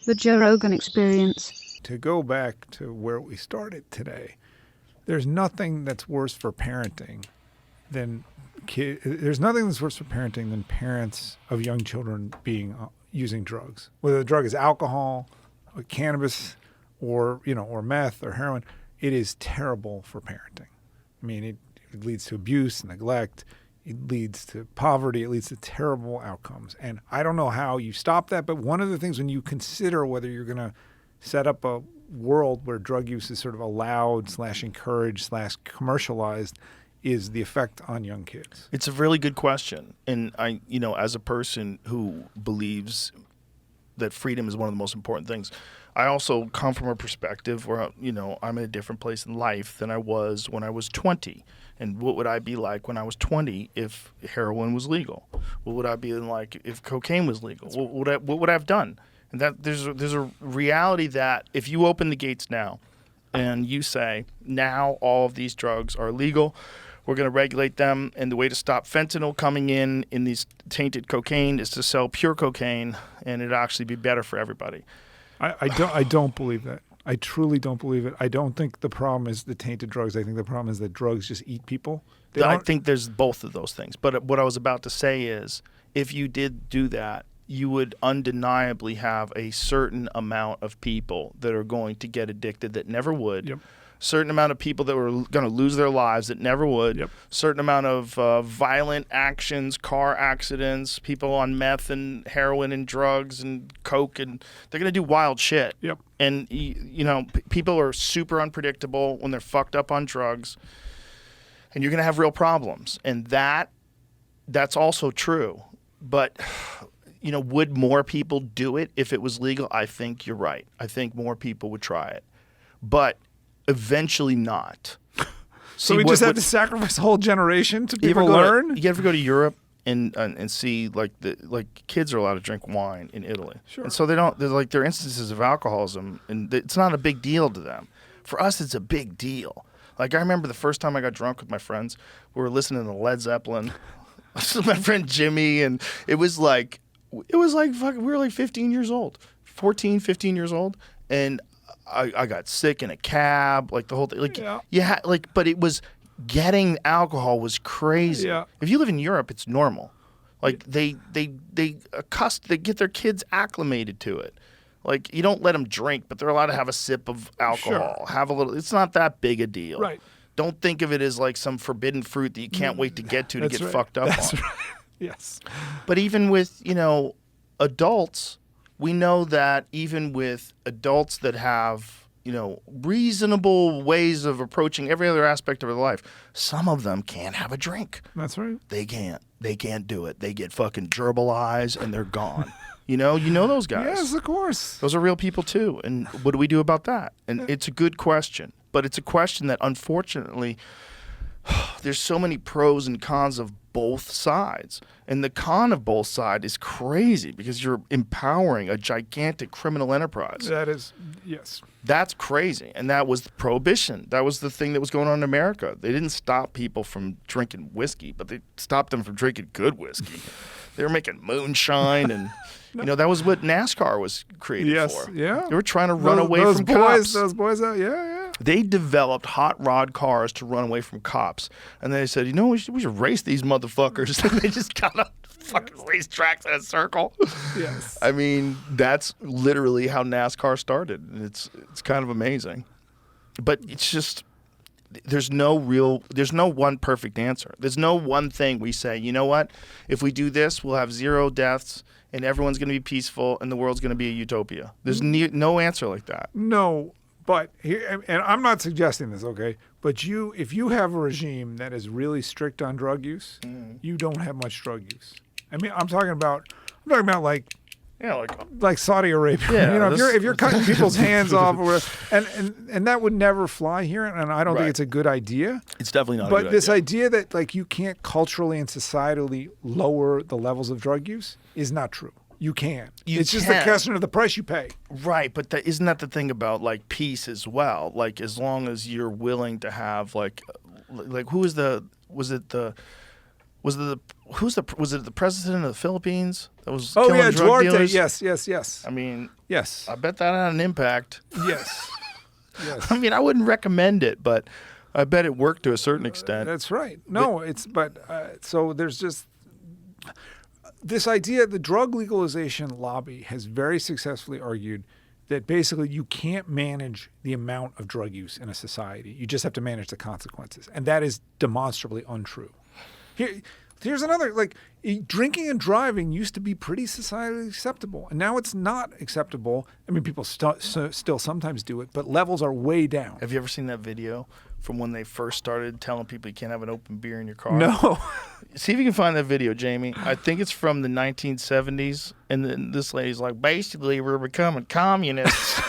The Joe Rogan Experience. To go back to where we started today, there's nothing that's worse for parenting than there's nothing that's worse for parenting than parents of young children being using drugs. Whether the drug is alcohol, or cannabis, or or meth or heroin, it is terrible for parenting. I mean, it leads to abuse, neglect. It leads to poverty. It leads to terrible outcomes. And I don't know how you stop that, but one of the things when you consider whether you're going to set up a world where drug use is sort of allowed / encouraged / commercialized is the effect on young kids. It's a really good question. And I, as a person who believes that freedom is one of the most important things, I also come from a perspective where, I'm in a different place in life than I was when I was 20. And what would I be like when I was 20 if heroin was legal? What would I be like if cocaine was legal? What would I have done? And that there's a reality that if you open the gates now and you say, now all of these drugs are legal, we're going to regulate them, and the way to stop fentanyl coming in these tainted cocaine is to sell pure cocaine, and it'd actually be better for everybody. I don't believe that. I truly don't believe it. I don't think the problem is the tainted drugs. I think the problem is that drugs just eat people. I think there's both of those things. But what I was about to say is, if you did do that, you would undeniably have a certain amount of people that are going to get addicted that never would. Yep. Certain amount of people that were going to lose their lives that never would. Yep. Certain amount of violent actions, car accidents, people on meth and heroin and drugs and coke, and they're going to do wild shit. Yep. And people are super unpredictable when they're fucked up on drugs, and you're going to have real problems. And that's also true. But would more people do it if it was legal? I think you're right. I think more people would try it. But eventually not. So we just have to sacrifice a whole generation to people learn? You ever go to Europe and see like kids are allowed to drink wine in Italy. Sure. And so there are instances of alcoholism, and it's not a big deal to them. For us, it's a big deal. Like, I remember the first time I got drunk with my friends, we were listening to Led Zeppelin. My friend Jimmy, and it was like fuck, we were like 15 years old, 14, 15 years old, and I got sick in a cab, like the whole thing. Like, but it was getting alcohol was crazy. Yeah. If you live in Europe, it's normal. Like they get their kids acclimated to it. Like, you don't let them drink, but they're allowed to have a sip of alcohol, Sure. have a little. It's not that big a deal. Right. Don't think of it as like some forbidden fruit that you can't wait to get to get fucked up That's on. Right. Yes. But even with, adults, we know that even with adults that have, reasonable ways of approaching every other aspect of their life, some of them can't have a drink. That's right. They can't do it. They get fucking gerbil eyes and they're gone. You know those guys. Yes, of course. Those are real people too. And what do we do about that? And it's a good question, but it's a question that unfortunately there's so many pros and cons of both sides. And the con of both sides is crazy because you're empowering a gigantic criminal enterprise. That is, yes. That's crazy. And that was prohibition. That was the thing that was going on in America. They didn't stop people from drinking whiskey, but they stopped them from drinking good whiskey. They were making moonshine and... that was what NASCAR was created for. Yeah. They were trying to run away from cops. Those boys out, yeah. They developed hot rod cars to run away from cops. And they said, we should race these motherfuckers. And they just got on fucking racetracks in a circle. Yes. I mean, that's literally how NASCAR started. And it's kind of amazing. But it's just... There's no one perfect answer. There's no one thing we say, you know what? If we do this, we'll have 0 deaths and everyone's going to be peaceful and the world's going to be a utopia. There's no answer like that. No, but here, and I'm not suggesting this, okay? But if you have a regime that is really strict on drug use, you don't have much drug use. I mean, I'm talking about like... Yeah, like Saudi Arabia. Yeah, if you're cutting people's hands off, and that would never fly here, and I don't think it's a good idea. It's definitely not. But this idea that like you can't culturally and societally lower the levels of drug use is not true. You can. It's just a question of the price you pay. Right, but isn't that the thing about like peace as well? Like, as long as you're willing to have was Was it the president of the Philippines that was Oh killing yeah, drug Duarte. dealers? Yes. I mean, Yes. I bet that had an impact. Yes. Yes. I mean, I wouldn't recommend it, but I bet it worked to a certain extent. That's right. No, so there's just this idea. The drug legalization lobby has very successfully argued that basically you can't manage the amount of drug use in a society. You just have to manage the consequences. And that is demonstrably untrue. Here's another, drinking and driving used to be pretty societally acceptable. And now it's not acceptable. I mean, people still sometimes do it, but levels are way down. Have you ever seen that video from when they first started telling people you can't have an open beer in your car? No. See if you can find that video, Jamie. I think it's from the 1970s. And then this lady's like, basically, we're becoming communists.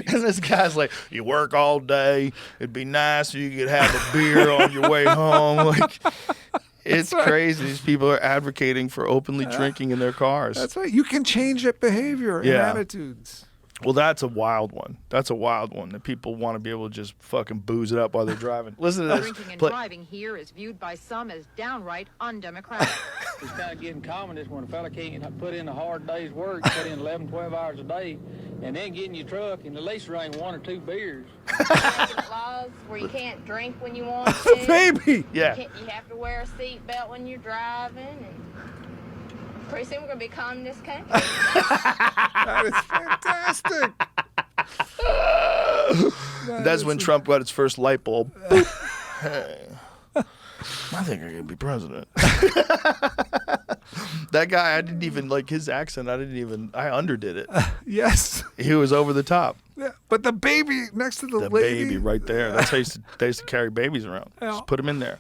And this guy's like, you work all day. It'd be nice if you could have a beer on your way home. It's crazy. These people are advocating for openly drinking in their cars. That's right. You can change that behavior and attitudes. Well, that's a wild one. That's a wild one that people want to be able to just fucking booze it up while they're driving. Listen to this. Drinking and driving here is viewed by some as downright undemocratic. It's kind of getting communist when a fella can't put in a hard day's work, put in 11, 12 hours a day, and then get in your truck and at least drink 1 or 2 beers. Laws where you can't drink when you want to. Baby! Yeah. You have to wear a seatbelt when you're driving. And pretty soon we're going to be a communist country. That is fantastic. That's when Trump got his first light bulb. Hey, I think I can be president. That guy, I didn't even like his accent. I underdid it. Yes. He was over the top. Yeah. But the baby next to the lady. Baby right there. That's how they used to carry babies around. Yeah. Just put him in there.